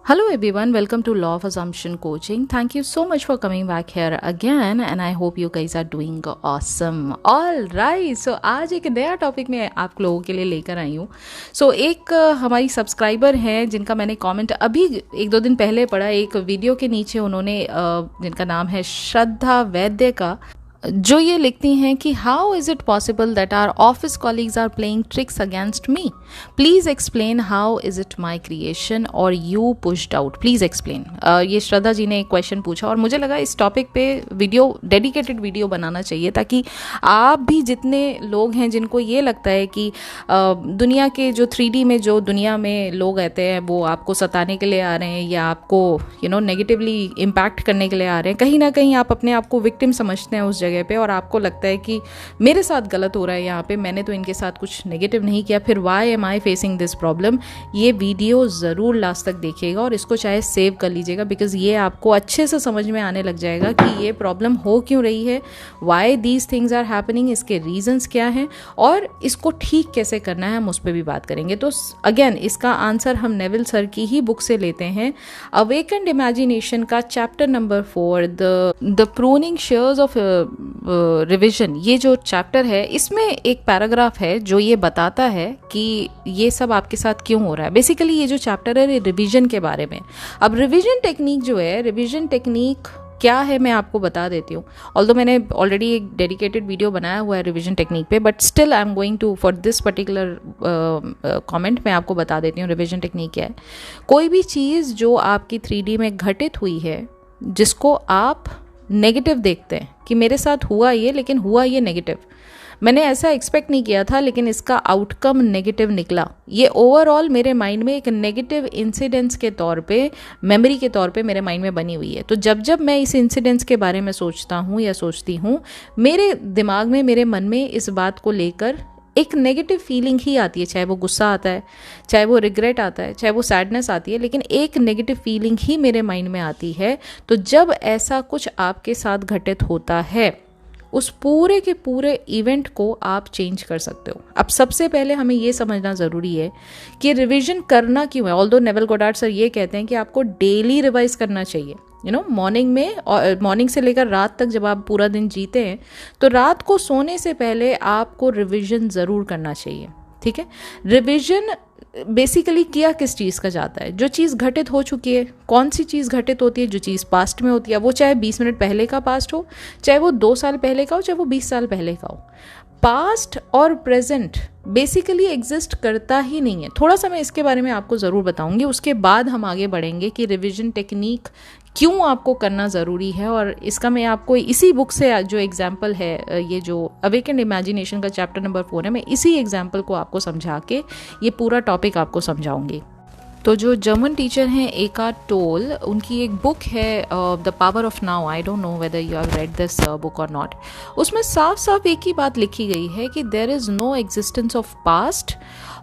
Hello everyone, welcome to Law of Assumption Coaching. Thank you so much for coming back here again and I hope you guys are doing awesome. All right, so आज एक नया topic मैं आप लोगों के लिए लेकर आई हूँ. एक हमारी सब्सक्राइबर हैं जिनका मैंने कमेंट अभी एक दो दिन पहले पढ़ा. एक वीडियो के नीचे उन्होंने जिनका नाम है श्रद्धा वैद्य का, जो ये लिखती हैं कि how is it possible that our office colleagues are playing tricks against me. Please explain how is it my creation और you pushed out. Please explain. ये श्रद्धा जी ने एक क्वेश्चन पूछा और मुझे लगा इस टॉपिक पे डेडिकेटेड वीडियो बनाना चाहिए ताकि आप भी, जितने लोग हैं जिनको ये लगता है कि दुनिया के जो 3D में जो दुनिया में लोग रहते हैं वो आपको सताने के लिए आ रहे हैं या आपको नेगेटिवली इम्पैक्ट करने के लिए आ रहे हैं, कहीं ना कहीं आप अपने आप को विक्टिम समझते हैं उस जगह पे और आपको लगता है कि मेरे साथ गलत हो रहा है यहाँ पे, मैंने तो इनके साथ कुछ नेगेटिव नहीं किया, फिर why am I facing this problem. ये वीडियो ज़रूर लास्ट तक देखिएगा और इसको चाहे सेव कर लीजिएगा बिकॉज ये आपको अच्छे से समझ में आने लग जाएगा कि ये प्रॉब्लम हो क्यों रही है, why these things are happening, इसके रीजंस क्या हैं और इसको ठीक कैसे करना है, हम उस पर भी बात करेंगे. तो अगेन इसका आंसर हम नेविल सर की ही बुक से लेते हैं, अवेकेंड इमेजिनेशन का chapter number 4, the pruning shares of revision. ये जो चैप्टर है इसमें एक पैराग्राफ है जो ये बताता है कि ये सब आपके साथ क्यों हो रहा है. बेसिकली ये जो चैप्टर है रिविजन के बारे में. अब रिविजन टेक्निक जो है, रिविजन टेक्निक क्या है मैं आपको बता देती हूँ. ऑल्दो मैंने ऑलरेडी एक डेडिकेटेड वीडियो बनाया हुआ है रिविजन टेक्निक पे, but still I am going to for this particular comment मैं आपको बता देती हूँ रिविजन टेक्निक क्या है. कोई भी चीज़ जो आपकी 3D में घटित हुई है, जिसको आप नेगेटिव देखते हैं कि मेरे साथ हुआ ये, लेकिन हुआ ये नेगेटिव, मैंने ऐसा एक्सपेक्ट नहीं किया था लेकिन इसका आउटकम नेगेटिव निकला, ये ओवरऑल मेरे माइंड में एक नेगेटिव इंसिडेंट्स के तौर पे, मेमोरी के तौर पे मेरे माइंड में बनी हुई है. तो जब जब मैं इस इंसिडेंट्स के बारे में सोचता हूँ या सोचती हूँ, मेरे दिमाग में, मेरे मन में इस बात को लेकर एक नेगेटिव फीलिंग ही आती है. चाहे वो गुस्सा आता है, चाहे वो रिग्रेट आता है, चाहे वो सैडनेस आती है, लेकिन एक नेगेटिव फीलिंग ही मेरे माइंड में आती है. तो जब ऐसा कुछ आपके साथ घटित होता है, उस पूरे के पूरे इवेंट को आप चेंज कर सकते हो. अब सबसे पहले हमें ये समझना ज़रूरी है कि रिवीजन करना क्यों है. ऑल्दो नेवल गोडार्ड सर ये कहते हैं कि आपको डेली रिवाइज करना चाहिए. मॉर्निंग में, और मॉर्निंग से लेकर रात तक जब आप पूरा दिन जीते हैं तो रात को सोने से पहले आपको रिवीजन ज़रूर करना चाहिए. ठीक है. रिवीजन बेसिकली किया किस चीज़ का जाता है, जो चीज़ घटित हो चुकी है. कौन सी चीज़ घटित होती है? जो चीज़ पास्ट में होती है, वो चाहे 20 मिनट पहले का पास्ट हो, चाहे वो 2 साल पहले का हो, चाहे वो 20 साल पहले का हो. पास्ट और प्रेजेंट बेसिकली एग्जिस्ट करता ही नहीं है. थोड़ा सा मैं इसके बारे में आपको ज़रूर बताऊंगी, उसके बाद हम आगे बढ़ेंगे कि रिविजन टेक्निक क्यों आपको करना ज़रूरी है. और इसका मैं आपको इसी बुक से जो एग्जाम्पल है, ये जो अवेकेंड इमेजिनेशन का चैप्टर नंबर 4 है, मैं इसी एग्जाम्पल को आपको समझा के ये पूरा टॉपिक आपको समझाऊंगी. तो जो जर्मन टीचर हैं एकार्ट टोल, उनकी एक बुक है the power of now. I don't know whether you have read this book और नॉट. उसमें साफ साफ एक ही बात लिखी गई है कि there is no existence of past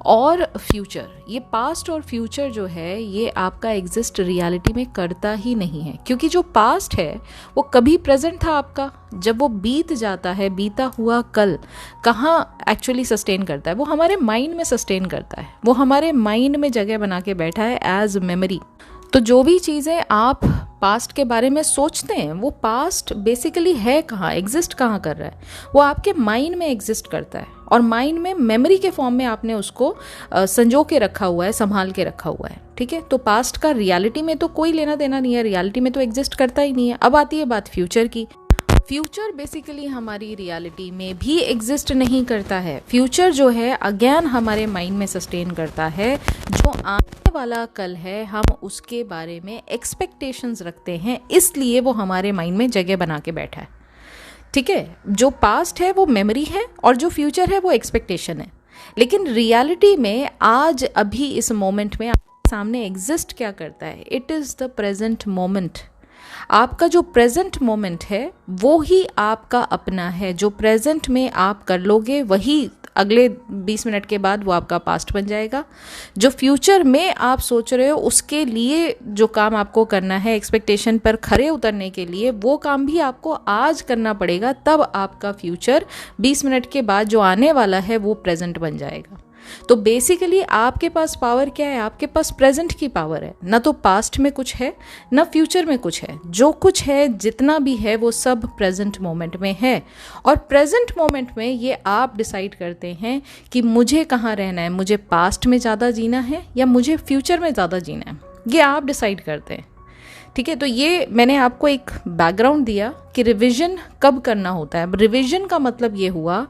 और फ्यूचर. ये पास्ट और फ्यूचर जो है ये आपका एग्जिस्ट रियलिटी में करता ही नहीं है, क्योंकि जो पास्ट है वो कभी प्रेजेंट था आपका. जब वो बीत जाता है, बीता हुआ कल कहाँ एक्चुअली सस्टेन करता है, वो हमारे माइंड में सस्टेन करता है, वो हमारे माइंड में जगह बना के बैठा है एज मेमोरी. तो जो भी चीज़ें आप पास्ट के बारे में सोचते हैं, वो पास्ट बेसिकली है कहाँ, एग्जिस्ट कहाँ कर रहा है, वो आपके माइंड में एग्जिस्ट करता है और माइंड में मेमोरी के फॉर्म में आपने उसको संजो के रखा हुआ है, संभाल के रखा हुआ है. ठीक है. तो पास्ट का रियलिटी में तो कोई लेना देना नहीं है, रियलिटी में तो एग्जिस्ट करता ही नहीं है. अब आती है बात फ्यूचर की. फ्यूचर बेसिकली हमारी रियलिटी में भी एग्जिस्ट नहीं करता है. फ्यूचर जो है अगेन हमारे माइंड में सस्टेन करता है. जो आने वाला कल है, हम उसके बारे में एक्सपेक्टेशंस रखते हैं, इसलिए वो हमारे माइंड में जगह बना के बैठा है. ठीक है. जो पास्ट है वो मेमोरी है और जो फ्यूचर है वो एक्सपेक्टेशन है. लेकिन रियलिटी में आज अभी इस मोमेंट में आपके सामने एग्जिस्ट क्या करता है? It is the present moment. आपका जो प्रेजेंट मोमेंट है वो ही आपका अपना है. जो प्रेजेंट में आप कर लोगे वही अगले 20 मिनट के बाद वो आपका पास्ट बन जाएगा. जो फ्यूचर में आप सोच रहे हो उसके लिए जो काम आपको करना है, एक्सपेक्टेशन पर खरे उतरने के लिए, वो काम भी आपको आज करना पड़ेगा. तब आपका फ्यूचर 20 मिनट के बाद जो आने वाला है वो प्रेजेंट बन जाएगा. तो बेसिकली आपके पास पावर क्या है, आपके पास प्रेजेंट की पावर है, ना तो पास्ट में कुछ है ना फ्यूचर में कुछ है। जो कुछ है जितना भी है वो सब प्रेजेंट मोमेंट में है, और प्रेजेंट मोमेंट में ये आप डिसाइड करते हैं कि मुझे कहाँ रहना है, मुझे पास्ट में ज़्यादा जीना है या मुझे फ्यूचर में ज़्यादा जीना है, ये आप डिसाइड करते हैं। ठीक है, तो ये मैंने आपको एक बैकग्राउंड दिया कि रिवीजन कब करना होता है। रिवीजन का मतलब ये हुआ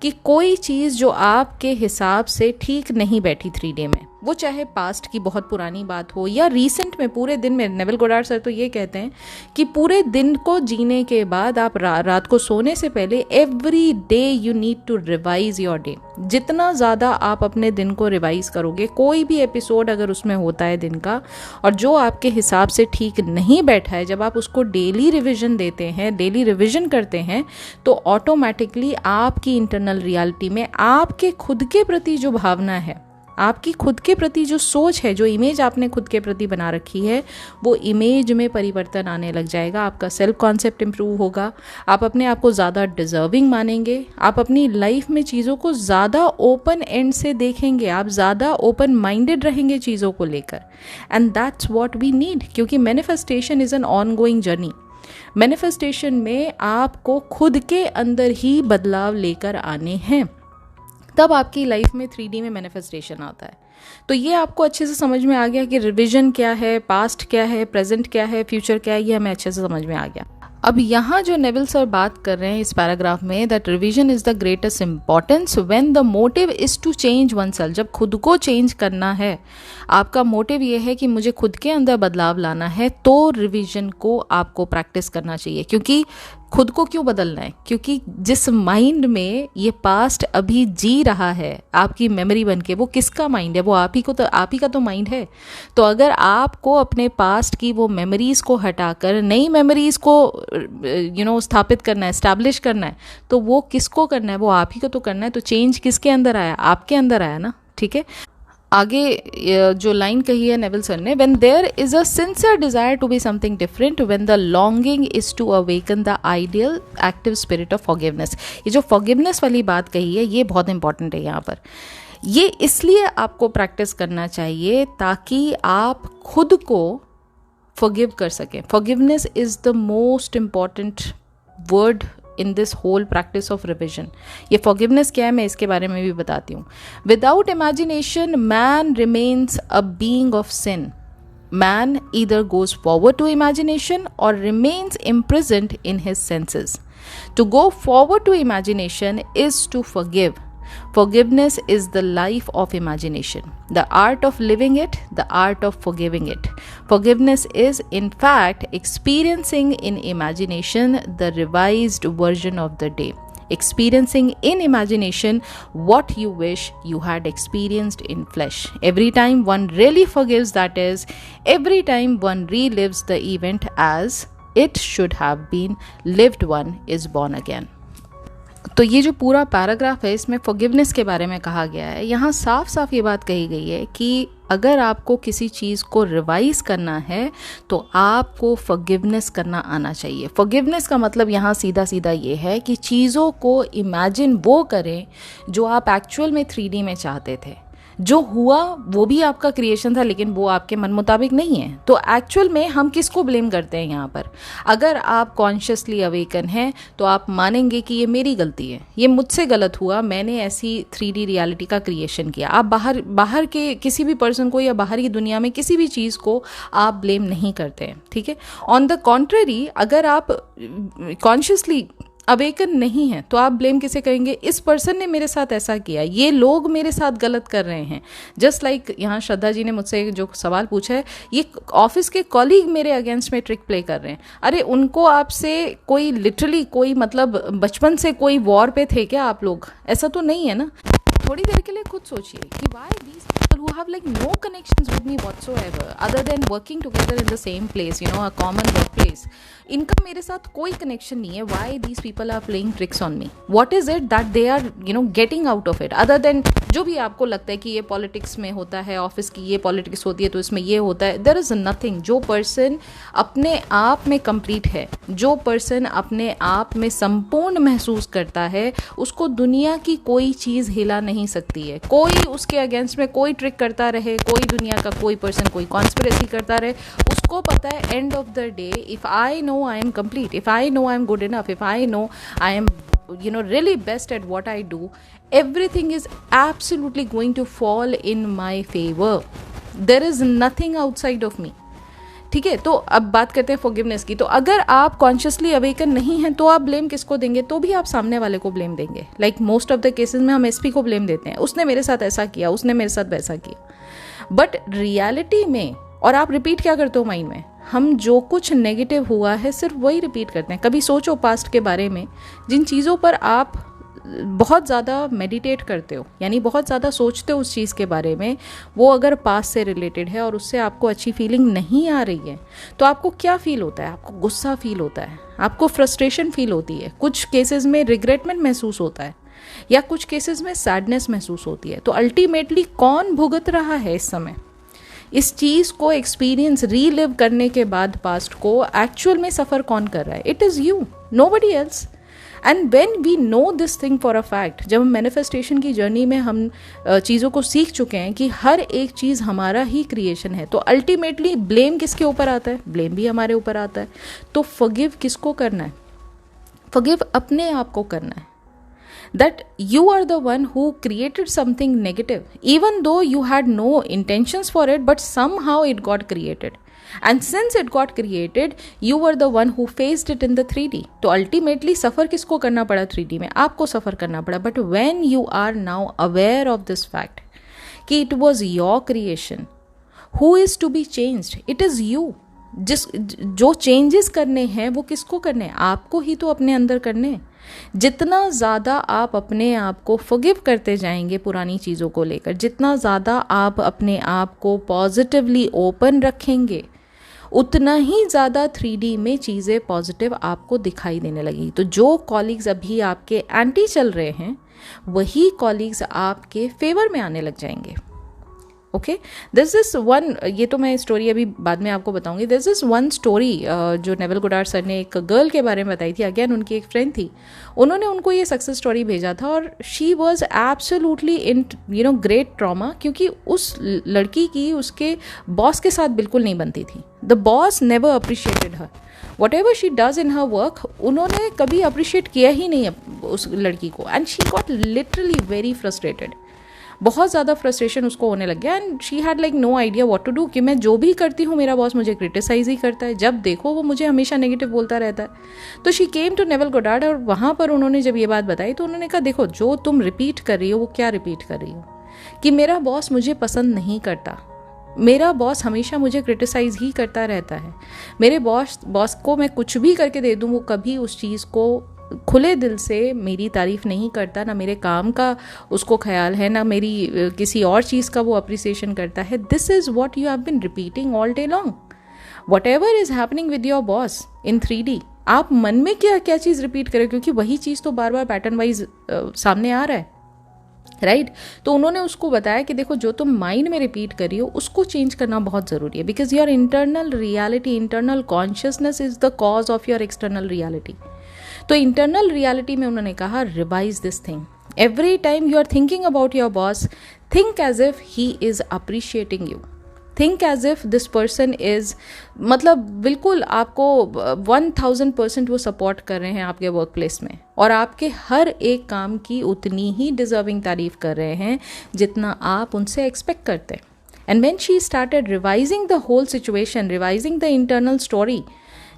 कि कोई चीज़ जो आपके हिसाब से ठीक नहीं बैठी 3D में, वो चाहे पास्ट की बहुत पुरानी बात हो या रीसेंट में पूरे दिन में। नेविल गोडार्ड सर तो ये कहते हैं कि पूरे दिन को जीने के बाद आप रात को सोने से पहले every day you need to revise your day. जितना ज़्यादा आप अपने दिन को रिवाइज करोगे, कोई भी एपिसोड अगर उसमें होता है दिन का और जो आपके हिसाब से ठीक नहीं बैठा है, जब आप उसको डेली रिविजन देते हैं, डेली रिवीजन करते हैं, तो ऑटोमेटिकली आपकी इंटरनल रियलिटी में आपके खुद के प्रति जो भावना है, आपकी खुद के प्रति जो सोच है, जो इमेज आपने खुद के प्रति बना रखी है, वो इमेज में परिवर्तन आने लग जाएगा। आपका सेल्फ कॉन्सेप्ट इंप्रूव होगा, आप अपने आप को ज़्यादा डिजर्विंग मानेंगे, आप अपनी लाइफ में चीज़ों को ज़्यादा ओपन एंड से देखेंगे, आप ज़्यादा ओपन माइंडेड रहेंगे चीज़ों को लेकर। And that's what we need, क्योंकि manifestation is an ongoing journey. Manifestation में आपको खुद के अंदर ही बदलाव लेकर आने हैं, तब आपकी लाइफ में 3D में मैनिफेस्टेशन आता है। तो ये आपको अच्छे से समझ में आ गया कि रिविजन क्या है, पास्ट क्या है, प्रेजेंट क्या है, फ्यूचर क्या है, ये हमें अच्छे से समझ में आ गया। अब यहाँ जो नेविल सर बात कर रहे हैं इस पैराग्राफ में, that revision is the greatest importance when the motive is to change one self. जब खुद को चेंज करना है, आपका मोटिव ये है कि मुझे खुद के अंदर बदलाव लाना है, तो रिवीजन को आपको प्रैक्टिस करना चाहिए। क्योंकि खुद को क्यों बदलना है? क्योंकि जिस माइंड में ये पास्ट अभी जी रहा है आपकी मेमोरी बन के, वो किसका माइंड है? वो आप ही का तो माइंड है। तो अगर आपको अपने पास्ट की वो मेमोरीज़ को हटाकर नई मेमोरीज़ को स्थापित करना है, एस्टैब्लिश करना है, तो वो किसको करना है? वो आप ही को तो करना है। तो चेंज किसके अंदर आया? आपके अंदर आया ना। ठीक है, आगे जो लाइन कही है नेविल सर ने, when there is a sincere desire to be something different, when the longing is to awaken the ideal active spirit of forgiveness. ये जो फॉरगिवनेस वाली बात कही है, ये बहुत इंपॉर्टेंट है यहाँ पर। ये इसलिए आपको प्रैक्टिस करना चाहिए ताकि आप खुद को फॉरगिव कर सकें। Forgiveness is the most important word in this whole practice of revision. ये फॉरगिवनेस क्या है, मैं इसके बारे में भी बताती हूँ। Without imagination man remains a being of sin. Man either goes forward to imagination और remains imprisoned in his senses. To go forward to imagination is to forgive. Forgiveness is the life of imagination, the art of living it, the art of forgiving it. Forgiveness is, in fact, experiencing in imagination the revised version of the day. Experiencing in imagination what you wish you had experienced in flesh. Every time one really forgives, that is, every time one relives the event as it should have been lived, one is born again. तो ये जो पूरा paragraph है, इसमें forgiveness के बारे में कहा गया है। यहाँ साफ साफ ये बात कही गई है कि अगर आपको किसी चीज़ को रिवाइज करना है तो आपको फॉरगिवनेस करना आना चाहिए। फॉरगिवनेस का मतलब यहाँ सीधा सीधा ये है कि चीज़ों को इमेजिन वो करें जो आप एक्चुअल में 3D में चाहते थे। जो हुआ वो भी आपका क्रिएशन था, लेकिन वो आपके मन मुताबिक नहीं है। तो एक्चुअल में हम किसको ब्लेम करते हैं यहाँ पर? अगर आप कॉन्शियसली अवेकन हैं तो आप मानेंगे कि ये मेरी गलती है, ये मुझसे गलत हुआ, मैंने ऐसी 3D रियलिटी का क्रिएशन किया। आप बाहर के किसी भी पर्सन को या बाहर की दुनिया में किसी भी चीज़ को आप ब्लेम नहीं करते हैं। ठीक है, ऑन द कॉन्ट्ररी, अगर आप कॉन्शियसली अवेकन नहीं है तो आप ब्लेम किसे करेंगे? इस पर्सन ने मेरे साथ ऐसा किया, ये लोग मेरे साथ गलत कर रहे हैं। जस्ट लाइक यहाँ श्रद्धा जी ने मुझसे जो सवाल पूछा है, ये ऑफिस के कॉलीग मेरे अगेंस्ट में ट्रिक प्ले कर रहे हैं। अरे उनको आपसे कोई लिटरली कोई मतलब बचपन से कोई वॉर पे थे क्या आप लोग? ऐसा तो नहीं है ना। थोड़ी देर के लिए खुद सोचिए कि why these people who have like no connections with me whatsoever other than working together in the same place, you know, a common workplace. इनका मेरे साथ कोई कनेक्शन नहीं है. Why these people are playing tricks on me? What is it that they are, you know, getting out of it? Other than जो भी आपको लगता है कि ये पॉलिटिक्स में होता है, ऑफिस की ये पॉलिटिक्स होती है तो इसमें ये होता है. There is nothing. जो पर्सन अपने आप में कंप्लीट है, जो पर्सन अपने आप में संपूर्ण महसूस करता है, उसको दुनिया की कोई चीज़ हिला नहीं सकती है. कोई उसके अगेंस्ट में कोई ट्रिक करता रहे, कोई दुनिया का कोई पर्सन कोई कॉन्स्पिरेसी करता रहे, उसको पता है end of the day, if I know I am complete, if I know I am good enough, if I know I am, you know, really best at what I do, everything is absolutely going to fall in my favor. There is nothing outside of me. ठीक है, तो अब बात करते हैं forgiveness की. तो अगर आप कॉन्शियसली अवेकन नहीं हैं तो आप ब्लेम किसको देंगे? तो भी आप सामने वाले को ब्लेम देंगे. Like most of the cases में हम एसपी को ब्लेम देते हैं, उसने मेरे साथ ऐसा किया, उसने मेरे साथ वैसा किया. बट रियलिटी में, और आप रिपीट क्या करते हो माइंड में, हम जो कुछ नेगेटिव हुआ है सिर्फ वही रिपीट करते हैं. कभी सोचो पास्ट के बारे में, जिन चीज़ों पर आप बहुत ज़्यादा मेडिटेट करते हो, यानी बहुत ज़्यादा सोचते हो उस चीज़ के बारे में, वो अगर पास्ट से रिलेटेड है और उससे आपको अच्छी फीलिंग नहीं आ रही है, तो आपको क्या फील होता है? आपको गुस्सा फील होता है, आपको फ्रस्ट्रेशन फील होती है, कुछ केसेस में रिग्रेटमेंट महसूस होता है, या कुछ केसेस में सैडनेस महसूस होती है. तो अल्टीमेटली कौन भुगत रहा है इस समय? इस चीज़ को एक्सपीरियंस रीलिव करने के बाद पास्ट को एक्चुअल में सफ़र कौन कर रहा है? It is you, nobody else. And when we know this thing for a fact, जब हम मैनिफेस्टेशन की जर्नी में हम चीज़ों को सीख चुके हैं कि हर एक चीज़ हमारा ही क्रिएशन है, तो अल्टीमेटली ब्लेम किसके ऊपर आता है? ब्लेम भी हमारे ऊपर आता है. तो फॉरगिव किसको करना है? फॉरगिव अपने आप को करना है. That you are the one who created something negative, even though you had no intentions for it, but somehow it got created. And since it got created, you were the one who faced it in the 3D. तो ultimately सफ़र किसको करना पड़ा 3D में? आपको सफ़र करना पड़ा. But when you are now aware of this fact कि it was your creation, who is to be changed? It is you. जो चेंजेस करने हैं वो किसको करने हैं? आपको ही तो अपने अंदर करने हैं. जितना ज़्यादा आप अपने आप को फॉरगिव करते जाएंगे पुरानी चीज़ों को लेकर, जितना ज़्यादा आप अपने आप को पॉजिटिवली ओपन रखेंगे, उतना ही ज़्यादा 3D में चीज़ें पॉजिटिव आपको दिखाई देने लगेगी. तो जो कॉलीग्स अभी आपके एंटी चल रहे हैं, वही कॉलीग्स आपके फेवर में आने लग जाएंगे. ओके, दिस इज़ वन, ये तो मैं स्टोरी अभी बाद में आपको बताऊंगी. दिस इज़ वन स्टोरी जो नेवल गोडार्ड सर ने एक गर्ल के बारे में बताई थी. अगेन उनकी एक फ्रेंड थी, उन्होंने उनको ये सक्सेस स्टोरी भेजा था, और she was absolutely in, you know, great trauma, क्योंकि उस लड़की की उसके बॉस के साथ बिल्कुल नहीं बनती थी. The boss never appreciated her. Whatever she does in her work, उन्होंने कभी अप्रिशिएट किया ही नहीं उस लड़की को. And she got literally very frustrated. बहुत ज़्यादा फ्रस्ट्रेशन उसको होने लग गया. And she had like no idea what to do, कि मैं जो भी करती हूँ मेरा बॉस मुझे क्रिटिसाइज ही करता है, जब देखो वो मुझे हमेशा नेगेटिव बोलता रहता है. तो she came to Neville Goddard, और वहाँ पर उन्होंने जब ये बात बताई तो उन्होंने कहा, देखो जो तुम रिपीट कर रही हो वो क्या रिपीट कर रही हो, कि मेरा बॉस मुझे पसंद नहीं करता, मेरा बॉस हमेशा मुझे क्रिटिसाइज ही करता रहता है, मेरे बॉस को मैं कुछ भी करके दे दूँ वो कभी उस चीज़ को खुले दिल से मेरी तारीफ़ नहीं करता, ना मेरे काम का उसको ख्याल है, ना मेरी किसी और चीज़ का वो अप्रिसिएशन करता है. This is what you have been repeating all day long. What ever is happening with your boss in 3D, आप मन में क्या क्या चीज़ रिपीट करें, क्योंकि वही चीज़ तो बार बार पैटर्न वाइज सामने आ रहा है, राइट. तो उन्होंने उसको बताया कि देखो जो तुम माइंड में रिपीट कर रही हो उसको चेंज करना बहुत ज़रूरी है, because your internal reality, internal consciousness is the cause of your external reality. तो इंटरनल रियलिटी में उन्होंने कहा, revise this thing. Every time you are thinking about your boss, think as if he is appreciating you. Think as if this person is, मतलब बिल्कुल आपको 1000% वो support कर रहे हैं आपके वर्क प्लेस में, और आपके हर एक काम की उतनी ही डिजर्विंग तारीफ कर रहे हैं जितना आप उनसे एक्सपेक्ट करते हैं. And when she started revising the whole situation, revising the internal story,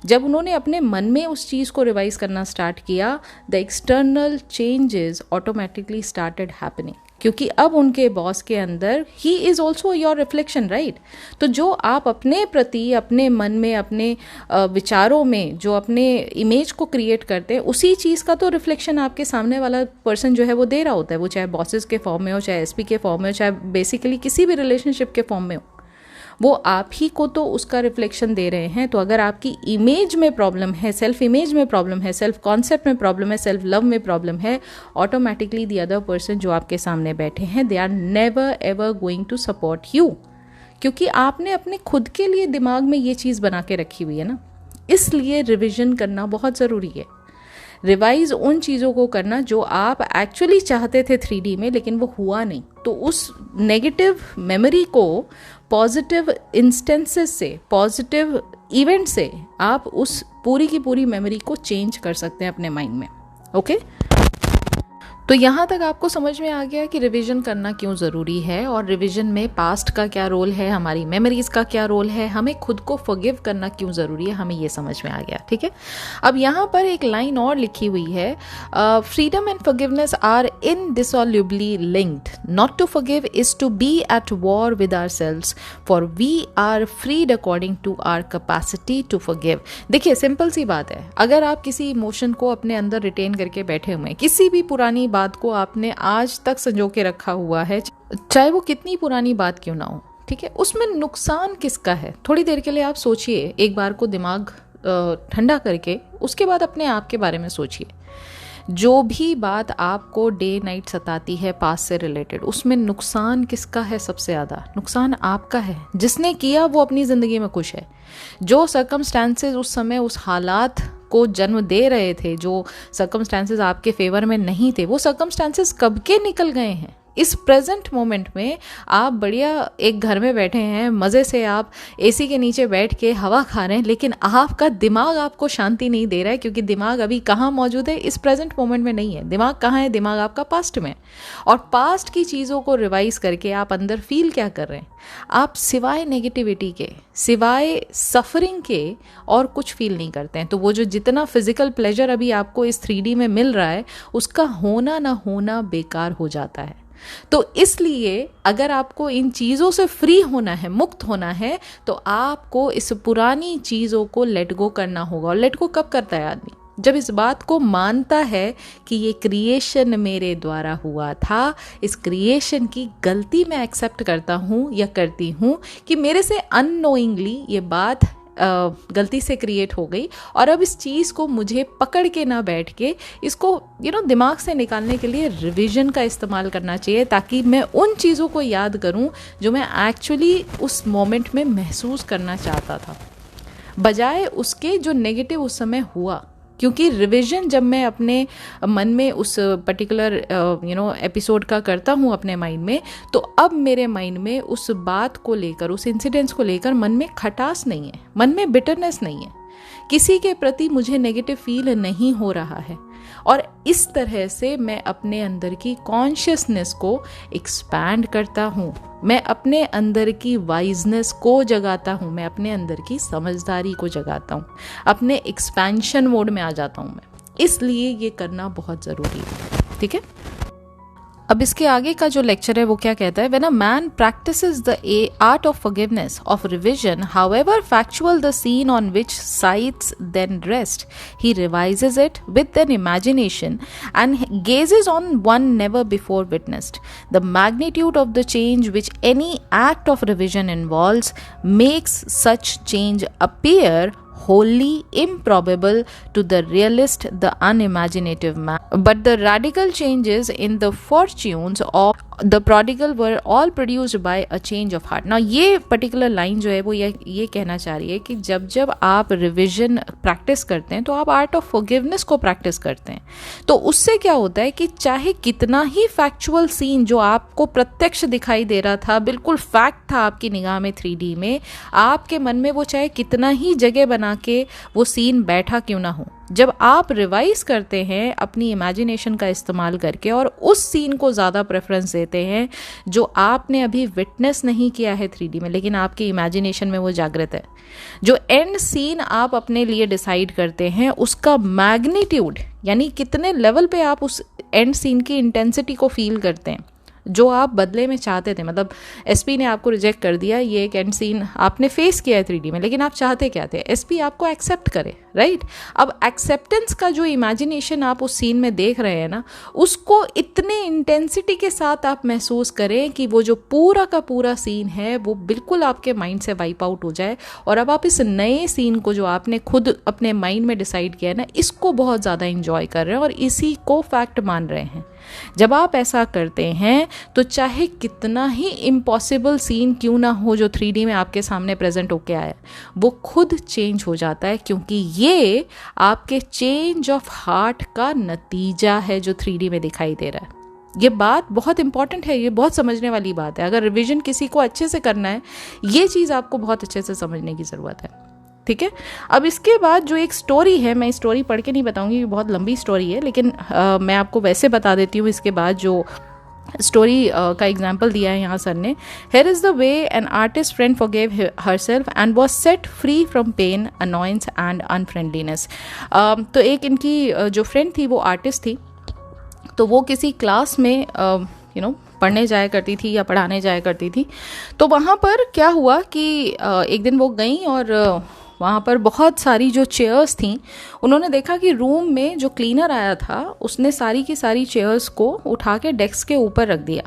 जब उन्होंने अपने मन में उस चीज़ को रिवाइज करना स्टार्ट किया, the external changes automatically started happening. क्योंकि अब उनके बॉस के अंदर he is also your reflection, right. तो जो आप अपने प्रति, अपने मन में, अपने विचारों में जो अपने इमेज को क्रिएट करते हैं, उसी चीज़ का तो रिफ्लेक्शन आपके सामने वाला पर्सन जो है वो दे रहा होता है। वो चाहे बॉसेस के फॉर्म में हो, चाहे एसपी के फॉर्म में हो, चाहे बेसिकली किसी भी रिलेशनशिप के फॉर्म में हो, वो आप ही को तो उसका रिफ्लेक्शन दे रहे हैं। तो अगर आपकी इमेज में प्रॉब्लम है, सेल्फ इमेज में प्रॉब्लम है, सेल्फ कॉन्सेप्ट में प्रॉब्लम है, सेल्फ लव में प्रॉब्लम है, ऑटोमेटिकली द अदर पर्सन जो आपके सामने बैठे हैं, they are never ever going to support you, क्योंकि आपने अपने खुद के लिए दिमाग में ये चीज़ बना के रखी हुई है ना। इसलिए रिविजन करना बहुत ज़रूरी है। रिवाइज उन चीज़ों को करना जो आप एक्चुअली चाहते थे 3D में, लेकिन वो हुआ नहीं। तो उस नेगेटिव मेमोरी को पॉजिटिव इंस्टेंसेस से, पॉजिटिव इवेंट से आप उस पूरी की पूरी मेमोरी को चेंज कर सकते हैं अपने माइंड में। ओके, तो यहाँ तक आपको समझ में आ गया कि रिवीजन करना क्यों ज़रूरी है, और रिवीजन में पास्ट का क्या रोल है, हमारी मेमोरीज़ का क्या रोल है, हमें खुद को फॉरगिव करना क्यों ज़रूरी है, हमें ये समझ में आ गया। ठीक है, अब यहाँ पर एक लाइन और लिखी हुई है, freedom and forgiveness are indissolubly linked, not to forgive is to be at war with ourselves, for we are freed according to our capacity to forgive. देखिए, सिंपल सी बात है, अगर आप किसी इमोशन को अपने अंदर रिटेन करके बैठे हुए हैं, किसी भी पुरानी बात को आपने आज तक संजो के रखा हुआ है, चाहे वो कितनी पुरानी बात क्यों ना हो, ठीक है, उसमें नुकसान किसका है? थोड़ी देर के लिए आप सोचिए, एक बार को दिमाग ठंडा करके उसके बाद अपने आप के बारे में सोचिए। जो भी बात आपको डे नाइट सताती है पास्ट से रिलेटेड, उसमें नुकसान किसका है? सबसे ज़्यादा नुकसान आपका है। जिसने किया वो अपनी ज़िंदगी में खुश है। जो सर्कमस्टेंसेस उस समय उस हालात को जन्म दे रहे थे, जो सर्कमस्टेंसेस आपके फेवर में नहीं थे, वो सर्कमस्टेंसेस कब के निकल गए हैं। इस प्रेजेंट मोमेंट में आप बढ़िया एक घर में बैठे हैं, मज़े से आप एसी के नीचे बैठ के हवा खा रहे हैं, लेकिन आपका दिमाग आपको शांति नहीं दे रहा है, क्योंकि दिमाग अभी कहाँ मौजूद है? इस प्रेजेंट मोमेंट में नहीं है। दिमाग कहाँ है? दिमाग आपका पास्ट में। और पास्ट की चीज़ों को रिवाइज करके आप अंदर फील क्या कर रहे हैं? आप सिवाय नेगेटिविटी के, सिवाय सफरिंग के और कुछ फील नहीं करते हैं। तो वो जो जितना फिजिकल प्लेजर अभी आपको इस 3D में मिल रहा है, उसका होना ना होना बेकार हो जाता है। तो इसलिए अगर आपको इन चीज़ों से फ्री होना है, मुक्त होना है, तो आपको इस पुरानी चीज़ों को लेट गो करना होगा। और लेट गो कब करता है आदमी? जब इस बात को मानता है कि ये क्रिएशन मेरे द्वारा हुआ था, इस क्रिएशन की गलती मैं एक्सेप्ट करता हूँ या करती हूँ कि मेरे से अननोइंगली ये बात गलती से क्रिएट हो गई, और अब इस चीज़ को मुझे पकड़ के ना बैठ के इसको दिमाग से निकालने के लिए रिवीजन का इस्तेमाल करना चाहिए, ताकि मैं उन चीज़ों को याद करूं जो मैं एक्चुअली उस मोमेंट में महसूस करना चाहता था, बजाय उसके जो नेगेटिव उस समय हुआ। क्योंकि रिवीजन जब मैं अपने मन में उस पर्टिकुलर एपिसोड का करता हूँ अपने माइंड में, तो अब मेरे माइंड में उस बात को लेकर, उस इंसिडेंट्स को लेकर मन में खटास नहीं है, मन में बिटरनेस नहीं है, किसी के प्रति मुझे नेगेटिव फील नहीं हो रहा है। और इस तरह से मैं अपने अंदर की कॉन्शियसनेस को एक्सपैंड करता हूँ, मैं अपने अंदर की वाइजनेस को जगाता हूँ, मैं अपने अंदर की समझदारी को जगाता हूँ, अपने एक्सपेंशन मोड में आ जाता हूँ मैं। इसलिए ये करना बहुत ज़रूरी है। ठीक है, अब इसके आगे का जो लेक्चर है वो क्या कहता है? When a man practices the art of forgiveness, of revision, however factual the scene on which sights then rest, he revises it with an imagination and gazes on one never before witnessed. The magnitude of the change which any act of revision involves makes such change appear wholly improbable to the realist, the unimaginative man. But the radical changes in the fortunes of the prodigal were all produced by a change of heart. Now ये particular line जो है वो ये कहना चाह रही है कि जब जब आप रिविजन प्रैक्टिस करते हैं तो आप आर्ट ऑफ फॉरगिवनेस को प्रैक्टिस करते हैं। तो उससे क्या होता है कि चाहे कितना ही फैक्चुअल सीन जो आपको प्रत्यक्ष दिखाई दे रहा था, बिल्कुल फैक्ट था आपकी निगाह में 3D में, आपके मन में वो चाहे कितना ही जगह बना के वो सीन बैठा क्यों ना हो, जब आप रिवाइज करते हैं अपनी इमेजिनेशन का इस्तेमाल करके और उस सीन को ज़्यादा प्रेफरेंस देते हैं जो आपने अभी विटनेस नहीं किया है 3D में, लेकिन आपकी इमेजिनेशन में वो जागृत है, जो एंड सीन आप अपने लिए डिसाइड करते हैं उसका मैग्नीट्यूड, यानी कितने लेवल पे आप उस एंड सीन की इंटेंसिटी को फील करते हैं, जो आप बदले में चाहते थे। मतलब एसपी ने आपको रिजेक्ट कर दिया, ये एक एंड सीन आपने फेस किया है 3D में, लेकिन आप चाहते क्या थे? एसपी आपको एक्सेप्ट करे, राइट? अब एक्सेप्टेंस का जो इमेजिनेशन आप उस सीन में देख रहे हैं ना, उसको इतने इंटेंसिटी के साथ आप महसूस करें कि वो जो पूरा का पूरा सीन है वो बिल्कुल आपके माइंड से वाइप आउट हो जाए, और अब आप इस नए सीन को जो आपने खुद अपने माइंड में डिसाइड किया है ना, इसको बहुत ज़्यादा इंजॉय कर रहे हैं और इसी को फैक्ट मान रहे हैं। जब आप ऐसा करते हैं तो चाहे कितना ही इम्पॉसिबल सीन क्यों ना हो जो 3D में आपके सामने प्रेजेंट होके आया, वो खुद चेंज हो जाता है, क्योंकि ये आपके चेंज ऑफ हार्ट का नतीजा है जो 3D में दिखाई दे रहा है। ये बात बहुत इंपॉर्टेंट है, ये बहुत समझने वाली बात है। अगर रिवीजन किसी को अच्छे से करना है, ये चीज़ आपको बहुत अच्छे से समझने की ज़रूरत है, ठीक है। अब इसके बाद जो एक स्टोरी है, मैं स्टोरी पढ़ के नहीं बताऊंगी, बहुत लंबी स्टोरी है, लेकिन मैं आपको वैसे बता देती हूँ इसके बाद जो स्टोरी का एग्जाम्पल दिया है यहाँ सर ने। Here is the way an artist friend forgave herself and was set free from pain, annoyance and unfriendliness. तो एक इनकी जो फ्रेंड थी वो आर्टिस्ट थी, तो वो किसी क्लास में पढ़ने जाया करती थी या पढ़ाने जाया करती थी। तो वहाँ पर क्या हुआ कि एक दिन वो गई और वहाँ पर बहुत सारी जो चेयर्स थीं, उन्होंने देखा कि रूम में जो क्लीनर आया था उसने सारी की सारी चेयर्स को उठा के डेस्क के ऊपर रख दिया।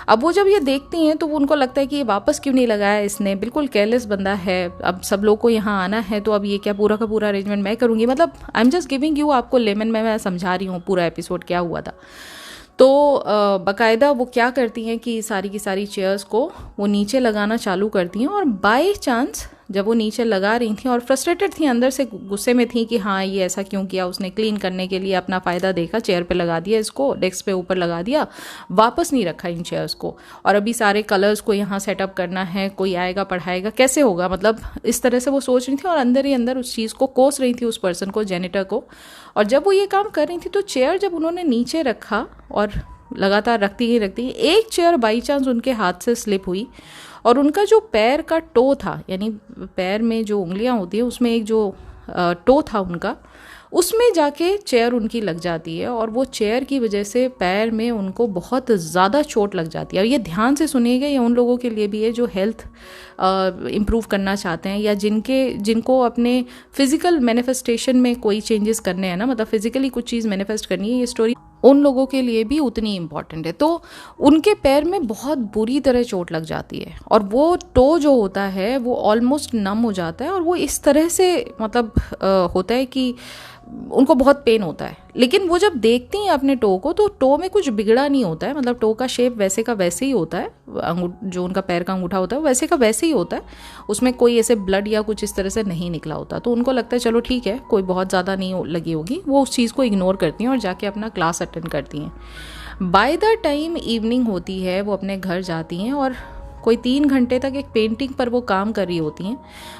अब वो जब ये देखती हैं तो उनको लगता है कि ये वापस क्यों नहीं लगाया इसने, बिल्कुल केयरलेस बंदा है, अब सब लोग को यहाँ आना है तो अब ये क्या पूरा का पूरा अरेंजमेंट मैं करूँगी। मतलब I am just giving you आपको लेमन में मैं समझा रही हूँ पूरा एपिसोड क्या हुआ था। तो बाकायदा वो क्या करती हैं कि सारी की सारी चेयर्स को वो नीचे लगाना चालू करती हैं, और बाय चांस जब वो नीचे लगा रही थी और फ्रस्ट्रेटेड थी, अंदर से गुस्से में थी कि हाँ ये ऐसा क्यों किया, उसने क्लीन करने के लिए अपना फ़ायदा देखा, चेयर पे लगा दिया, इसको डेस्क पे ऊपर लगा दिया, वापस नहीं रखा इन चेयर्स को, और अभी सारे कलर्स को यहाँ सेटअप करना है, कोई आएगा पढ़ाएगा, कैसे होगा। मतलब इस तरह से वो सोच रही थी और अंदर ही अंदर उस चीज़ को कोस रही थी, उस पर्सन को, जेनिटर को। और जब वो ये काम कर रही थी तो चेयर जब उन्होंने नीचे रखा और लगातार रखती ही एक चेयर बाई चांस उनके हाथ से स्लिप हुई, और उनका जो पैर का टो था, यानी पैर में जो उंगलियां होती है उसमें एक जो टो था उनका, उसमें जाके चेयर उनकी लग जाती है, और वो चेयर की वजह से पैर में उनको बहुत ज़्यादा चोट लग जाती है। और ये ध्यान से सुनिएगा, ये उन लोगों के लिए भी है जो हेल्थ इम्प्रूव करना चाहते हैं, या जिनको अपने फिजिकल मैनिफेस्टेशन में कोई चेंजेस करने हैं ना, मतलब फिजिकली कुछ चीज़ मैनिफेस्ट करनी है, ये स्टोरी उन लोगों के लिए भी उतनी इम्पॉर्टेंट है। तो उनके पैर में बहुत बुरी तरह चोट लग जाती है, और वो टो जो होता है वो ऑलमोस्ट नम हो जाता है, और वो इस तरह से मतलब होता है कि उनको बहुत पेन होता है। लेकिन वो जब देखती हैं अपने टो को, तो टो में कुछ बिगड़ा नहीं होता है, मतलब टो का शेप वैसे का वैसे ही होता है, जो उनका पैर का अंगूठा होता है वैसे का वैसे ही होता है, उसमें कोई ऐसे ब्लड या कुछ इस तरह से नहीं निकला होता। तो उनको लगता है चलो ठीक है, कोई बहुत ज़्यादा नहीं लगी होगी, वो उस चीज़ को इग्नोर करती हैं और जाके अपना क्लास अटेंड करती हैं। बाय द टाइम इवनिंग होती है, वो अपने घर जाती हैं और कोई 3 घंटे तक एक पेंटिंग पर वो काम कर रही होती हैं।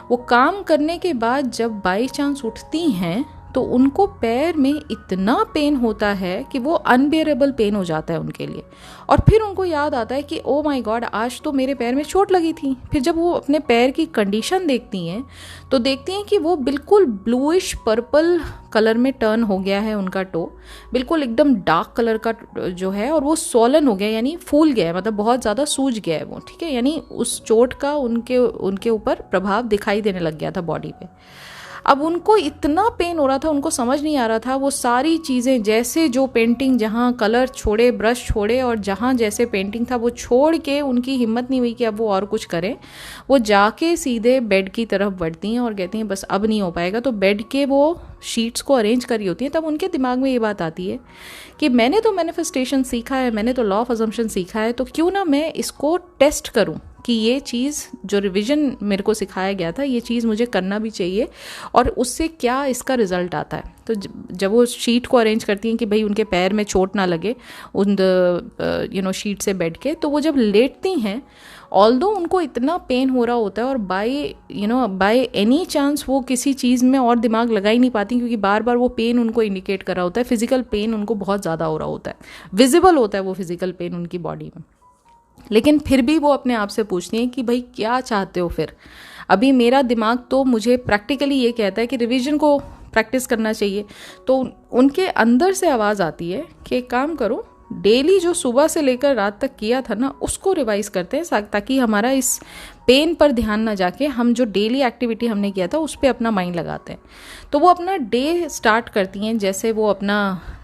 वो काम करने के बाद जब बाई चांस उठती हैं तो उनको पैर में इतना पेन होता है कि वो अनबेरेबल पेन हो जाता है उनके लिए, और फिर उनको याद आता है कि ओ माय गॉड, आज तो मेरे पैर में चोट लगी थी। फिर जब वो अपने पैर की कंडीशन देखती हैं तो देखती हैं कि वो बिल्कुल ब्लूइश पर्पल कलर में टर्न हो गया है उनका टो, बिल्कुल एकदम डार्क कलर का जो है, और वो सोलन हो गया, यानी फूल गया है, मतलब बहुत ज़्यादा सूज गया है वो, ठीक है। यानी उस चोट का उनके ऊपर प्रभाव दिखाई देने लग गया था बॉडी पे। अब उनको इतना पेन हो रहा था, उनको समझ नहीं आ रहा था, वो सारी चीज़ें जैसे जो पेंटिंग, जहाँ कलर छोड़े, ब्रश छोड़े, और जहाँ जैसे पेंटिंग था वो छोड़ के उनकी हिम्मत नहीं हुई कि अब वो और कुछ करें। वो जाके सीधे बेड की तरफ बढ़ती हैं और कहती हैं बस अब नहीं हो पाएगा। तो बेड के वो शीट्स को अरेंज करी होती हैं, तब उनके दिमाग में ये बात आती है कि मैंने तो मैनिफेस्टेशन सीखा है, मैंने तो लॉ ऑफ अजम्पशन सीखा है, तो क्यों ना मैं इसको टेस्ट करूं कि ये चीज़ जो रिवीजन मेरे को सिखाया गया था, ये चीज़ मुझे करना भी चाहिए, और उससे क्या इसका रिजल्ट आता है। तो जब वो शीट को अरेंज करती हैं कि भाई उनके पैर में चोट ना लगे उन शीट से बेड के, तो वो जब लेटती हैं, ऑल्दो उनको इतना पेन हो रहा होता है, और बाय एनी चांस वो किसी चीज़ में और दिमाग लगा ही नहीं पाती, क्योंकि बार बार वो पेन उनको इंडिकेट कर रहा होता है, फिजिकल पेन उनको बहुत ज़्यादा हो रहा होता है, विजिबल होता है वो फिजिकल पेन उनकी बॉडी में। लेकिन फिर भी वो अपने आप से पूछती हैं कि भाई क्या चाहते हो फिर। अभी मेरा दिमाग तो मुझे प्रैक्टिकली ये कहता है कि रिवीजन को प्रैक्टिस करना चाहिए। तो उनके अंदर से आवाज़ आती है कि एक काम करो, डेली जो सुबह से लेकर रात तक किया था ना उसको रिवाइज करते हैं, ताकि हमारा इस पेन पर ध्यान ना जाके हम जो डेली एक्टिविटी हमने किया था उस पर अपना माइंड लगाते हैं। तो वो अपना डे स्टार्ट करती हैं, जैसे वो अपना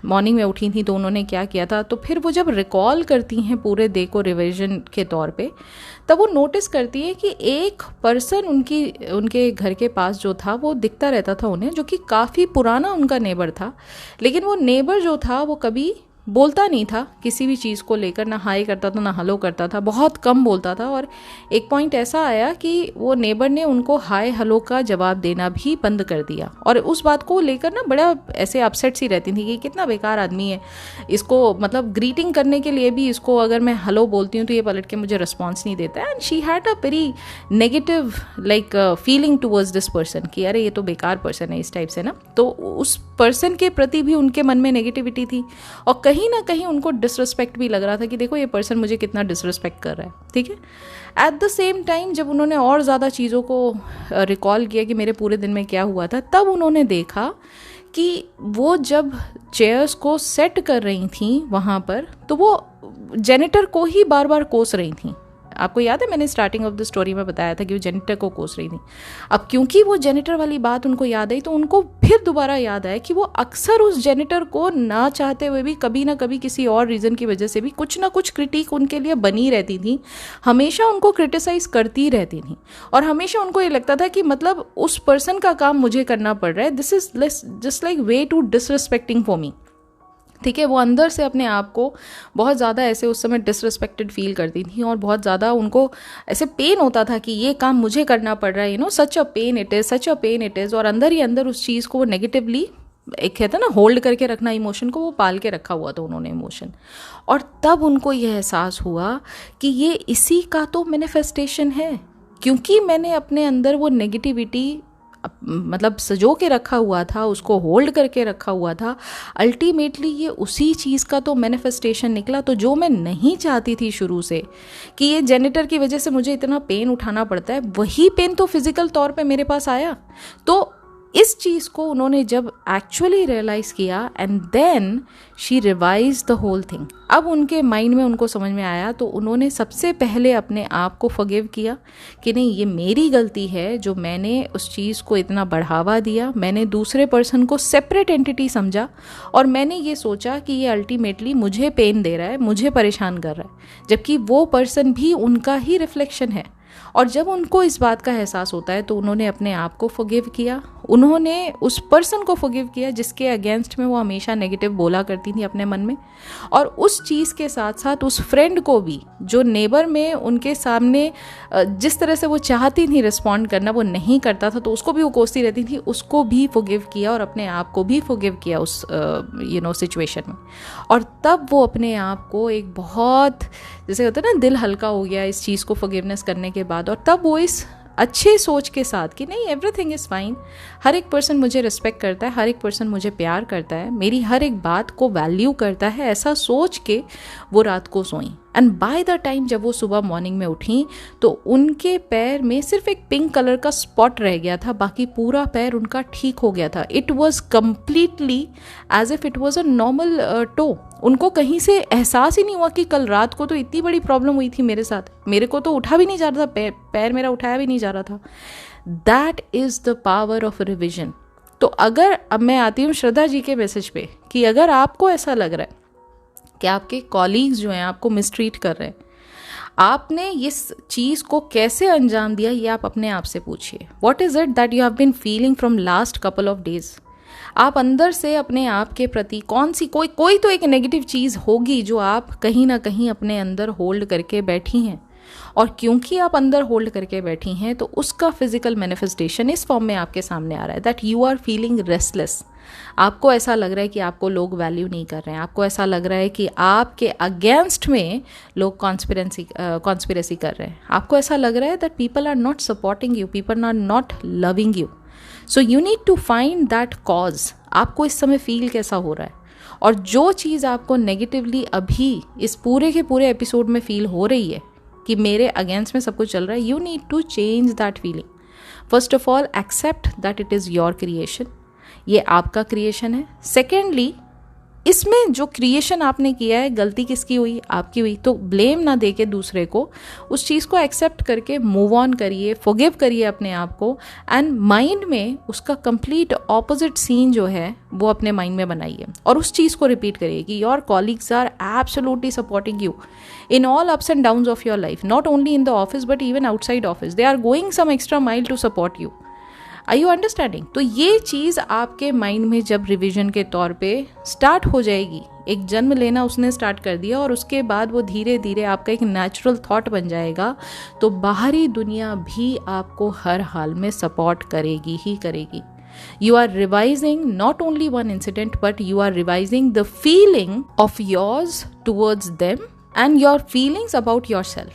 मॉर्निंग में उठी थी तो उन्होंने क्या किया था, तो फिर वो जब रिकॉल करती हैं पूरे डे को रिविजन के तौर पे, तब वो नोटिस करती है कि एक पर्सन उनके घर के पास जो था वो दिखता रहता था उन्हें, जो कि काफ़ी पुराना उनका नेबर था। लेकिन वो नेबर जो था वो कभी बोलता नहीं था किसी भी चीज़ को लेकर, ना हाई करता था ना हेलो करता था, बहुत कम बोलता था। और एक पॉइंट ऐसा आया कि वो नेबर ने उनको हाय हेलो का जवाब देना भी बंद कर दिया, और उस बात को लेकर ना बड़ा ऐसे अपसेट सी रहती थी कि कितना बेकार आदमी है, इसको मतलब ग्रीटिंग करने के लिए भी इसको अगर मैं हेलो बोलती हूँ तो ये पलट के मुझे रिस्पॉन्स नहीं देता है। And she had a very negative like feeling towards this person कि अरे ये तो बेकार पर्सन है, इस टाइप से ना। तो उस पर्सन के प्रति भी उनके मन में नेगेटिविटी थी, और कहीं ना कहीं उनको डिसरिस्पेक्ट भी लग रहा था कि देखो ये पर्सन मुझे कितना डिसरिस्पेक्ट कर रहा है, ठीक है। एट द सेम टाइम जब उन्होंने और ज़्यादा चीज़ों को रिकॉल किया कि मेरे पूरे दिन में क्या हुआ था, तब उन्होंने देखा कि वो जब चेयर्स को सेट कर रही थी वहाँ पर, तो वो जेनिटर को ही बार बार कोस रही थी। आपको याद है मैंने स्टार्टिंग ऑफ द स्टोरी में बताया था कि वो जेनिटर को कोस रही थी। अब क्योंकि वो जेनिटर वाली बात उनको याद आई, तो उनको फिर दोबारा याद आया कि वो अक्सर उस जेनिटर को ना चाहते हुए भी कभी ना कभी किसी और रीज़न की वजह से भी कुछ ना कुछ क्रिटिक उनके लिए बनी रहती थी, हमेशा उनको क्रिटिसाइज़ करती रहती थी, और हमेशा उनको ये लगता था कि मतलब उस पर्सन का काम मुझे करना पड़ रहा है, this is just like way to disrespecting for me, ठीक है। वो अंदर से अपने आप को बहुत ज़्यादा ऐसे उस समय डिसरिस्पेक्टेड फील करती थी, और बहुत ज़्यादा उनको ऐसे पेन होता था कि ये काम मुझे करना पड़ रहा है, such a pain it is, such a pain it is. और अंदर ही अंदर उस चीज़ को वो नेगेटिवली, एक कहता है ना होल्ड करके रखना इमोशन को, वो पाल के रखा हुआ था उन्होंने इमोशन। और तब उनको यह एहसास हुआ कि ये इसी का तो मैनिफेस्टेशन है, क्योंकि मैंने अपने अंदर वो नेगेटिविटी मतलब सजो के रखा हुआ था, उसको होल्ड करके रखा हुआ था, अल्टीमेटली ये उसी चीज़ का तो मैनिफेस्टेशन निकला। तो जो मैं नहीं चाहती थी शुरू से कि ये जेनिटर की वजह से मुझे इतना पेन उठाना पड़ता है, वही पेन तो फिजिकल तौर पे मेरे पास आया। तो इस चीज़ को उन्होंने जब एक्चुअली रियलाइज़ किया, and then she revise the whole thing, अब उनके माइंड में उनको समझ में आया, तो उन्होंने सबसे पहले अपने आप को फॉरगिव किया कि नहीं ये मेरी गलती है जो मैंने उस चीज़ को इतना बढ़ावा दिया, मैंने दूसरे पर्सन को सेपरेट एंटिटी समझा, और मैंने ये सोचा कि ये अल्टीमेटली मुझे पेन दे रहा है, मुझे परेशान कर रहा है, जबकि वो पर्सन भी उनका ही रिफ्लेक्शन है। और जब उनको इस बात का एहसास होता है तो उन्होंने अपने आप को फॉरगिव किया, उन्होंने उस पर्सन को फॉरगिव किया जिसके अगेंस्ट में वो हमेशा नेगेटिव बोला करती थी अपने मन में, और उस चीज़ के साथ साथ उस फ्रेंड को भी जो नेबर में उनके सामने जिस तरह से वो चाहती थी रिस्पॉन्ड करना वो नहीं करता था, तो उसको भी वो कोसती रहती थी, उसको भी फॉरगिव किया और अपने आप को भी फॉरगिव किया उस सिचुएशन में। और तब वो अपने आप को एक बहुत, जैसे होता है ना दिल हल्का हो गया इस चीज़ को फॉरगिवनेस करने के बाद, और तब वो इस अच्छे सोच के साथ कि नहीं एवरीथिंग इज़ फाइन, हर एक पर्सन मुझे रिस्पेक्ट करता है, हर एक पर्सन मुझे प्यार करता है, मेरी हर एक बात को वैल्यू करता है, ऐसा सोच के वो रात को सोई। एंड बाय द टाइम जब वो सुबह मॉर्निंग में उठी तो उनके पैर में सिर्फ एक पिंक कलर का स्पॉट रह गया था, बाकी पूरा पैर उनका ठीक हो गया था। It was completely as if it was a normal toe. उनको कहीं से एहसास ही नहीं हुआ कि कल रात को तो इतनी बड़ी प्रॉब्लम हुई थी मेरे साथ, मेरे को तो उठा भी नहीं जा रहा था, पैर मेरा उठाया भी नहीं जा रहा था। That is the power of revision. तो अगर अब मैं आती हूँ श्रद्धा जी के मैसेज पे कि अगर आपको ऐसा लग रहा है कि आपके कॉलीग्स जो हैं आपको मिसट्रीट कर रहे हैं, आपने इस चीज़ को कैसे अंजाम दिया ये आप अपने आप से पूछिए। What is it that you have been feeling from last couple of days. आप अंदर से अपने आप के प्रति कौन सी कोई तो एक नेगेटिव चीज़ होगी जो आप कहीं ना कहीं अपने अंदर होल्ड करके बैठी हैं, और क्योंकि आप अंदर होल्ड करके बैठी हैं तो उसका फिजिकल मैनिफेस्टेशन इस फॉर्म में आपके सामने आ रहा है that you are feeling restless. आपको ऐसा लग रहा है कि आपको लोग वैल्यू नहीं कर रहे हैं, आपको ऐसा लग रहा है कि आपके अगेंस्ट में लोग कॉन्स्पिरेसी कर रहे हैं, आपको ऐसा लग रहा है that people are not supporting you, people are not loving you. So you need to find that cause. आपको इस समय फील कैसा हो रहा है, और जो चीज़ आपको नेगेटिवली अभी इस पूरे के पूरे एपिसोड में फील हो रही है कि मेरे अगेंस्ट में सब कुछ चल रहा है, you need to change that feeling. First of all accept that it is your creation, ये आपका क्रिएशन है। सेकेंडली इसमें जो क्रिएशन आपने किया है, गलती किसकी हुई? आपकी हुई। तो ब्लेम ना देके दूसरे को, उस चीज़ को एक्सेप्ट करके मूव ऑन करिए, फॉरगिव करिए अपने आप को, एंड माइंड में उसका कंप्लीट ऑपोजिट सीन जो है वो अपने माइंड में बनाइए और उस चीज़ को रिपीट करिए कि your colleagues are absolutely supporting you in all ups and downs of your life, not only in the office but even outside office. They are going some extra mile to support you. Are you understanding? तो ये चीज़ आपके mind में जब revision के तौर पे start हो जाएगी, एक जन्म लेना उसने स्टार्ट कर दिया और उसके बाद वो धीरे धीरे आपका एक नेचुरल थॉट बन जाएगा, तो बाहरी दुनिया भी आपको हर हाल में सपोर्ट करेगी ही करेगी. You are revising not only one incident but you are revising the feeling of yours towards them and your feelings about yourself.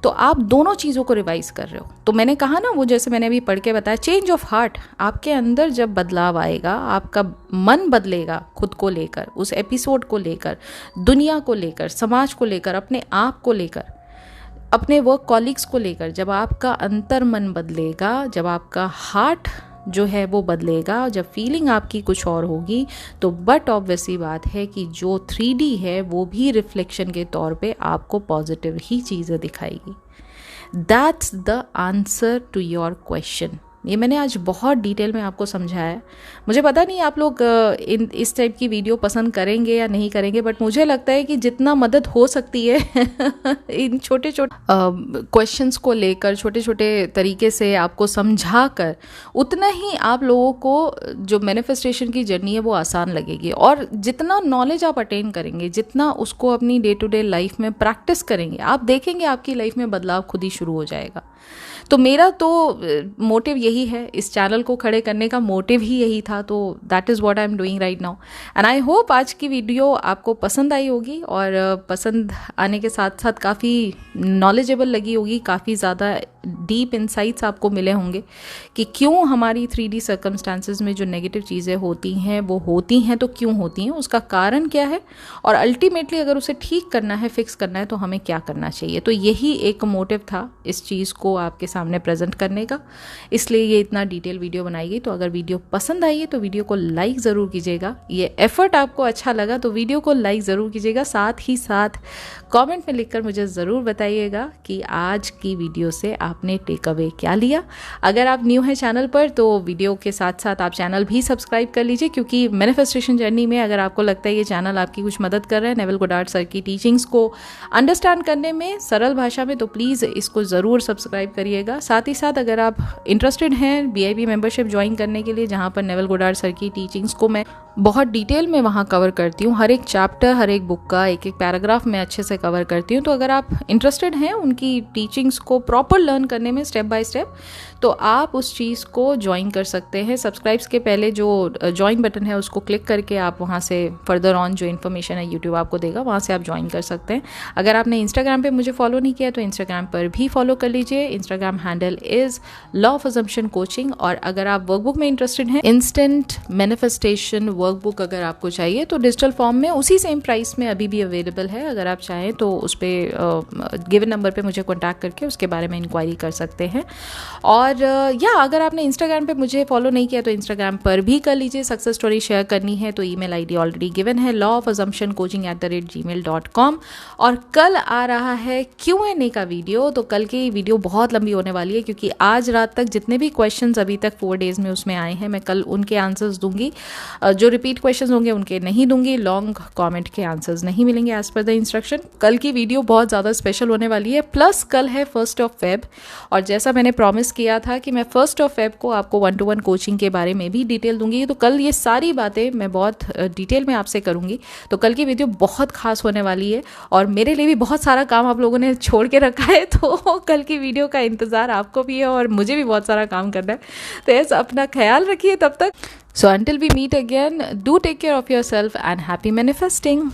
तो आप दोनों चीज़ों को रिवाइज कर रहे हो. तो मैंने कहा ना, वो जैसे मैंने अभी पढ़ के बताया, चेंज ऑफ हार्ट. आपके अंदर जब बदलाव आएगा, आपका मन बदलेगा खुद को लेकर, उस एपिसोड को लेकर, दुनिया को लेकर, समाज को लेकर, अपने आप को लेकर, अपने वर्क कॉलीग्स को लेकर. जब आपका अंतर मन बदलेगा, जब आपका हार्ट जो है वो बदलेगा, जब फीलिंग आपकी कुछ और होगी, तो बट ऑब्वियसली बात है कि जो 3D है वो भी रिफ्लेक्शन के तौर पे आपको पॉजिटिव ही चीज़ें दिखाएगी. That's the answer to your question. ये मैंने आज बहुत डिटेल में आपको समझाया है. मुझे पता नहीं आप लोग इस टाइप की वीडियो पसंद करेंगे या नहीं करेंगे, बट मुझे लगता है कि जितना मदद हो सकती है इन छोटे छोटे क्वेश्चंस को लेकर, छोटे छोटे तरीके से आपको समझा कर, उतना ही आप लोगों को जो मैनिफेस्टेशन की जर्नी है वो आसान लगेगी. और जितना नॉलेज आप अटेन करेंगे, जितना उसको अपनी डे टू डे लाइफ में प्रैक्टिस करेंगे, आप देखेंगे आपकी लाइफ में बदलाव खुद ही शुरू हो जाएगा. तो मेरा तो मोटिव यही है, इस चैनल को खड़े करने का मोटिव ही यही था. तो that is what I am doing right now, and I hope आज की वीडियो आपको पसंद आई होगी, और पसंद आने के साथ साथ काफ़ी नॉलेजेबल लगी होगी, काफ़ी ज़्यादा डीप इंसाइट्स आपको मिले होंगे कि क्यों हमारी 3D सर्कमस्टांसेस में जो नेगेटिव चीज़ें होती हैं वो होती हैं, तो क्यों होती हैं, उसका कारण क्या है, और अल्टीमेटली अगर उसे ठीक करना है, फिक्स करना है, तो हमें क्या करना चाहिए. तो यही एक मोटिव था इस चीज़ को आपके सामने प्रेजेंट करने का, इसलिए ये इतना डिटेल वीडियो बनाई गई. तो अगर वीडियो पसंद आई है तो वीडियो को लाइक ज़रूर कीजिएगा. ये एफर्ट आपको अच्छा लगा तो वीडियो को लाइक ज़रूर कीजिएगा. साथ ही साथ कमेंट में लिखकर मुझे ज़रूर बताइएगा कि आज की वीडियो से आपने टेक अवे क्या लिया. अगर आप न्यू हैं चैनल पर तो वीडियो के साथ साथ आप चैनल भी सब्सक्राइब कर लीजिए, क्योंकि मैनिफेस्टेशन जर्नी में अगर आपको लगता है ये चैनल आपकी कुछ मदद कर रहा है नेविल गोडार्ड सर की टीचिंग्स को अंडरस्टैंड करने में सरल भाषा में, तो प्लीज़ इसको ज़रूर सब्सक्राइब करिएगा. साथ ही साथ अगर आप इंटरेस्टेड हैं VIP मेंबरशिप ज्वाइन करने के लिए, जहाँ पर नेविल गोडार्ड सर की टीचिंग्स को मैं बहुत डिटेल में वहाँ कवर करती हूँ, हर एक चैप्टर, हर एक बुक का एक एक पैराग्राफ मैं अच्छे से कवर करती हूँ. तो अगर आप इंटरेस्टेड हैं उनकी टीचिंग्स को प्रॉपर लर्न करने में स्टेप बाय स्टेप, तो आप उस चीज़ को ज्वाइन कर सकते हैं. सब्सक्राइब्स के पहले जो ज्वाइन बटन है उसको क्लिक करके आप वहाँ से फर्दर ऑन जो इन्फॉर्मेशन है यूट्यूब आपको देगा, वहाँ से आप ज्वाइन कर सकते हैं. अगर आपने इंस्टाग्राम पे मुझे फॉलो नहीं किया तो इंस्टाग्राम पर भी फॉलो कर लीजिए. Instagram handle is law of assumption coaching. और अगर आप वर्कबुक में इंटरेस्टेड हैं, इंस्टेंट मैनिफेस्टेशन वर्कबुक अगर आपको चाहिए तो डिजिटल फॉर्म में उसी सेम प्राइस में अभी भी अवेलेबल है. अगर आप चाहें तो उस पर गिवन नंबर पे मुझे कॉन्टैक्ट करके उसके बारे में इंक्वायरी कर सकते हैं. और अगर आपने इंस्टाग्राम पे मुझे फॉलो नहीं किया तो इंस्टाग्राम पर भी कर लीजिए. सक्सेस स्टोरी शेयर करनी है तो ईमेल ID ऑलरेडी गिवन है, lawofassumptioncoaching@gmail.com. और कल आ रहा है Q&A का वीडियो. तो कल की वीडियो बहुत लंबी होने वाली है, क्योंकि आज रात तक जितने भी क्वेश्चंस अभी तक 4 डेज में उसमें आए हैं, मैं कल उनके आंसर्स दूंगी. जो रिपीट क्वेश्चंस होंगे उनके नहीं दूंगी. लॉन्ग कमेंट के आंसर्स नहीं मिलेंगे एज पर द इंस्ट्रक्शन. कल की वीडियो बहुत ज़्यादा स्पेशल होने वाली है. प्लस कल है 1 Feb, और जैसा मैंने प्रॉमिस किया था कि मैं 1 Feb को आपको 1-to-1 कोचिंग के बारे में भी डिटेल दूंगी. तो कल ये सारी बातें मैं बहुत डिटेल में आपसे करूंगी. तो कल की वीडियो बहुत खास होने वाली है, और मेरे लिए भी बहुत सारा काम आप लोगों ने छोड़ के रखा है, तो कल की वीडियो का इंतज़ार आपको भी है और मुझे भी बहुत सारा काम करना है. तो ऐसा अपना ख्याल रखिए तब तक. So until we meet again, do take care of yourself and happy manifesting.